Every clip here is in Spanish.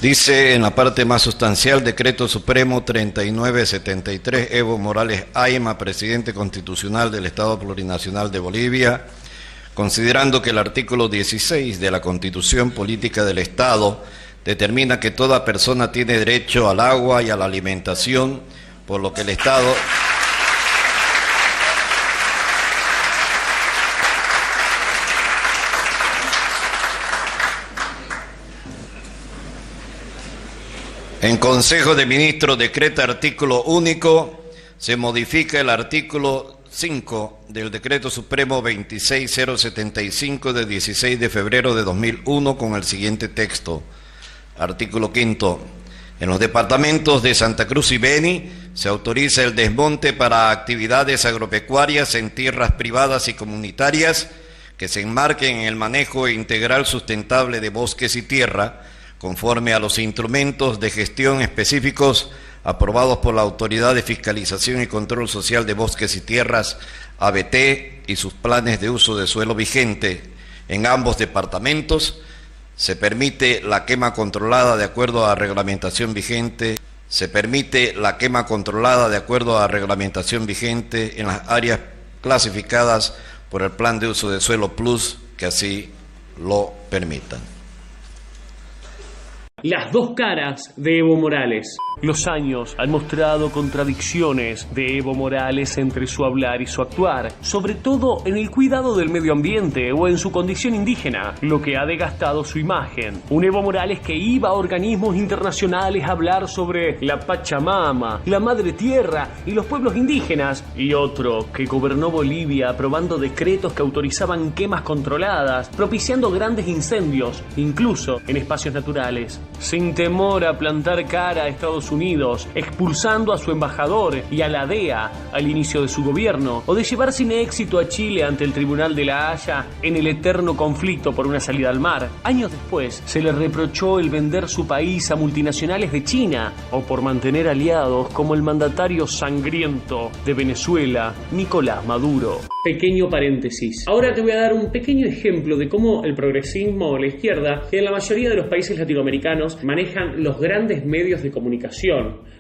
Dice en la parte más sustancial, Decreto Supremo 3973, Evo Morales Ayma, presidente constitucional del Estado Plurinacional de Bolivia, considerando que el artículo 16 de la Constitución Política del Estado determina que toda persona tiene derecho al agua y a la alimentación, por lo que el Estado en Consejo de Ministros decreta artículo único, se modifica el artículo 5 del Decreto Supremo 26075 de 16 de febrero de 2001 con el siguiente texto. Artículo 5. En los departamentos de Santa Cruz y Beni se autoriza el desmonte para actividades agropecuarias en tierras privadas y comunitarias que se enmarquen en el manejo integral sustentable de bosques y tierra, conforme a los instrumentos de gestión específicos aprobados por la Autoridad de Fiscalización y Control Social de Bosques y Tierras, ABT, y sus planes de uso de suelo vigente. En ambos departamentos se permite la quema controlada de acuerdo a reglamentación vigente. En las áreas clasificadas por el Plan de Uso de Suelo Plus, que así lo permitan. Las dos caras de Evo Morales. Los años han mostrado contradicciones de Evo Morales entre su hablar y su actuar, sobre todo en el cuidado del medio ambiente o en su condición indígena, lo que ha desgastado su imagen. Un Evo Morales que iba a organismos internacionales a hablar sobre la Pachamama, la Madre Tierra y los pueblos indígenas, y otro que gobernó Bolivia aprobando decretos que autorizaban quemas controladas, propiciando grandes incendios, incluso en espacios naturales, sin temor a plantar cara a Estados Unidos, expulsando a su embajador y a la DEA al inicio de su gobierno, o de llevar sin éxito a Chile ante el Tribunal de la Haya en el eterno conflicto por una salida al mar. Años después se le reprochó el vender su país a multinacionales de China, o por mantener aliados como el mandatario sangriento de Venezuela, Nicolás Maduro. Pequeño paréntesis. Ahora te voy a dar un pequeño ejemplo de cómo el progresismo o la izquierda, que en la mayoría de los países latinoamericanos manejan los grandes medios de comunicación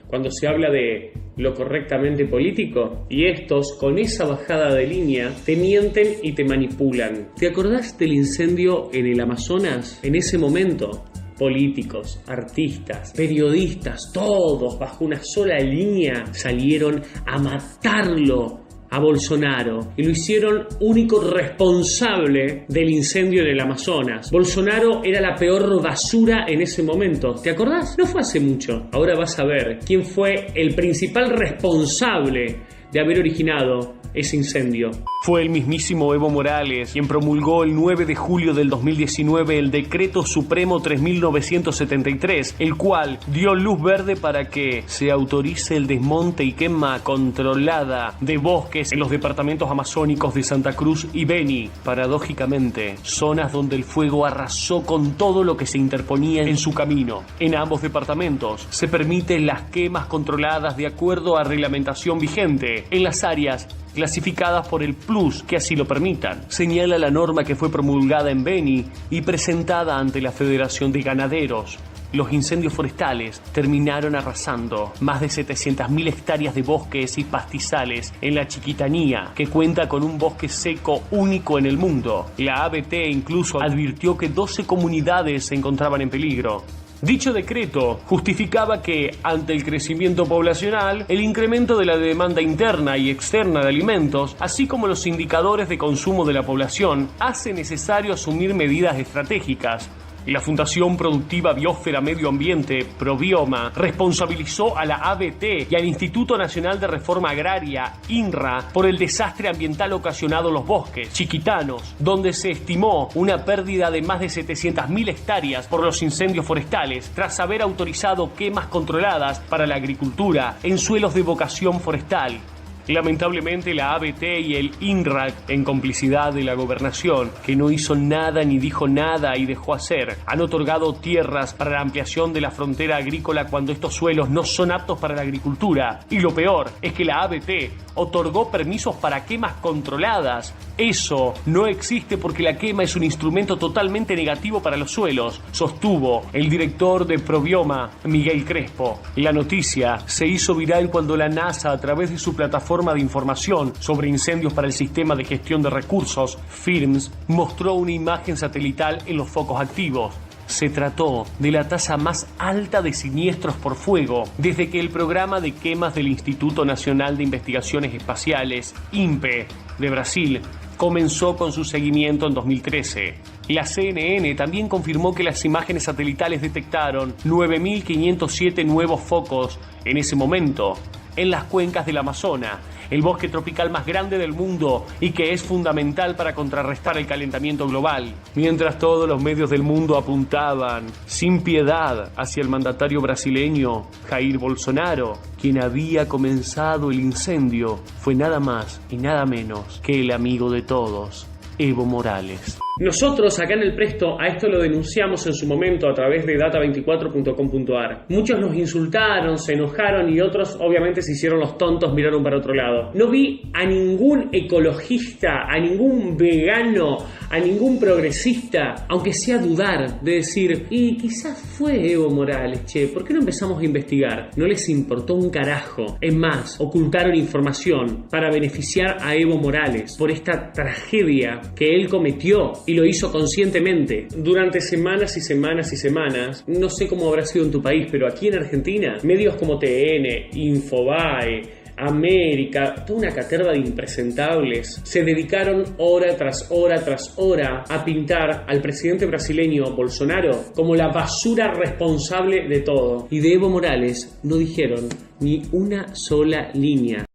cuando se habla de lo correctamente político, y estos, con esa bajada de línea, te mienten y te manipulan. ¿Te acordás del incendio en el Amazonas? En ese momento, políticos, artistas, periodistas, todos bajo una sola línea salieron a matarlo a Bolsonaro y lo hicieron único responsable del incendio en el Amazonas. Bolsonaro era la peor basura en ese momento. ¿Te acordás? No fue hace mucho. Ahora vas a ver quién fue el principal responsable de haber originado ese incendio. Fue el mismísimo Evo Morales quien promulgó el 9 de julio del 2019 el Decreto Supremo 3973, el cual dio luz verde para que se autorice el desmonte y quema controlada de bosques en los departamentos amazónicos de Santa Cruz y Beni. Paradójicamente, zonas donde el fuego arrasó con todo lo que se interponía en su camino. En ambos departamentos se permiten las quemas controladas de acuerdo a reglamentación vigente en las áreas clasificadas por el Plus que así lo permitan. Señala la norma que fue promulgada en Beni y presentada ante la Federación de Ganaderos. Los incendios forestales terminaron arrasando más de 700.000 hectáreas de bosques y pastizales en la Chiquitanía, que cuenta con un bosque seco único en el mundo. La ABT incluso advirtió que 12 comunidades se encontraban en peligro. Dicho decreto justificaba que, ante el crecimiento poblacional, el incremento de la demanda interna y externa de alimentos, así como los indicadores de consumo de la población, hace necesario asumir medidas estratégicas. La Fundación Productiva Biosfera Medio Ambiente, Probioma, responsabilizó a la ABT y al Instituto Nacional de Reforma Agraria, INRA, por el desastre ambiental ocasionado en los bosques chiquitanos, donde se estimó una pérdida de más de 700.000 hectáreas por los incendios forestales, tras haber autorizado quemas controladas para la agricultura en suelos de vocación forestal. Lamentablemente la ABT y el INRAC, en complicidad de la gobernación, que no hizo nada ni dijo nada y dejó hacer, han otorgado tierras para la ampliación de la frontera agrícola cuando estos suelos no son aptos para la agricultura. Y lo peor es que la ABT otorgó permisos para quemas controladas. Eso no existe porque la quema es un instrumento totalmente negativo para los suelos, sostuvo el director de Probioma, Miguel Crespo. La noticia se hizo viral cuando la NASA, a través de su plataforma de información sobre incendios para el sistema de gestión de recursos, FIRMS, mostró una imagen satelital en los focos activos. Se trató de la tasa más alta de siniestros por fuego desde que el programa de quemas del Instituto Nacional de Investigaciones Espaciales, INPE, de Brasil, comenzó con su seguimiento en 2013. La CNN también confirmó que las imágenes satelitales detectaron 9.507 nuevos focos en ese momento en las cuencas del Amazonas, el bosque tropical más grande del mundo y que es fundamental para contrarrestar el calentamiento global. Mientras todos los medios del mundo apuntaban sin piedad hacia el mandatario brasileño Jair Bolsonaro, quien había comenzado el incendio, fue nada más y nada menos que el amigo de todos, Evo Morales. Nosotros acá en El Presto a esto lo denunciamos en su momento a través de data24.com.ar. Muchos nos insultaron, se enojaron y otros obviamente se hicieron los tontos, miraron para otro lado. No vi a ningún ecologista, a ningún vegano, a ningún progresista, aunque sea dudar, de decir, y quizás fue Evo Morales, che, ¿por qué no empezamos a investigar? No les importó un carajo. Es más, ocultaron información para beneficiar a Evo Morales por esta tragedia que él cometió. Y lo hizo conscientemente. Durante semanas y semanas y semanas, no sé cómo habrá sido en tu país, pero aquí en Argentina, medios como TN, Infobae, América, toda una caterva de impresentables se dedicaron hora tras hora tras hora a pintar al presidente brasileño Bolsonaro como la basura responsable de todo. Y de Evo Morales no dijeron ni una sola línea.